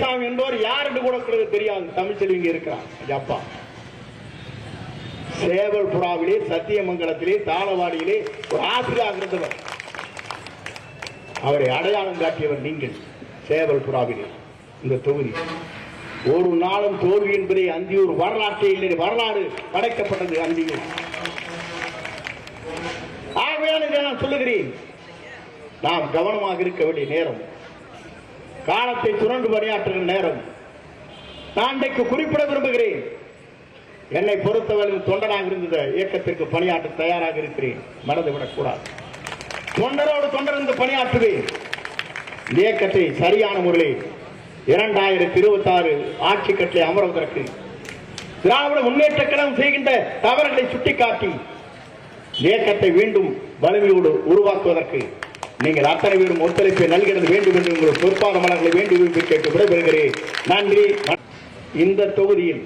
துரைசாமி என்பவர் யார் என்று கூட தெரியாது. தமிழ்ச்செல்வி இங்க இருக்கிறான். அப்பா சேவல் புறாவிலே, சத்தியமங்கலத்திலே, தாளவாடியிலே ஒரு ஆசிரியராக இருந்தவர். அவரை அடையாளம் காட்டியவர் நீங்கள். சேவல் புறாவிலே இந்த தொகுதி ஒரு நாளும் தோல்வி என்பதை அந்தியூர் வரலாற்றில் வரலாறு படைக்கப்பட்டது. அந்தியூர் ஆகவே நான் சொல்லுகிறேன், நாம் கவனமாக இருக்க வேண்டிய நேரம், காலத்தை சுரண்டு பணியாற்றுகிற நேரம். நான் இன்றைக்கு குறிப்பிட விரும்புகிறேன், என்னை பொறுத்தவரை தொண்டனாக இருந்த இயக்கத்திற்கு பணியாற்ற தயாராக இருக்கிறேன். மறந்துவிடக்கூடாது. தொண்டரோடு தொண்டர்ந்து பணியாற்றுவேன். இந்த இயக்கத்தை சரியான முறையில் 2026 ஆட்சி கட்டளை அமர்வதற்கு திராவிட முன்னேற்ற கழகம் செய்கின்ற தவறுகளை சுட்டிக்காட்டி இயக்கத்தை மீண்டும் வலிமையோடு உருவாக்குவதற்கு நீங்கள் அத்தனை பேரும் ஒத்துழைப்பை நல்கிறது வேண்டும் என்று உங்கள் பொறுப்பான மலர்களை வேண்டும் கேட்டு விடைபெறுகிறேன். நன்றி. இந்த தொகுதியில்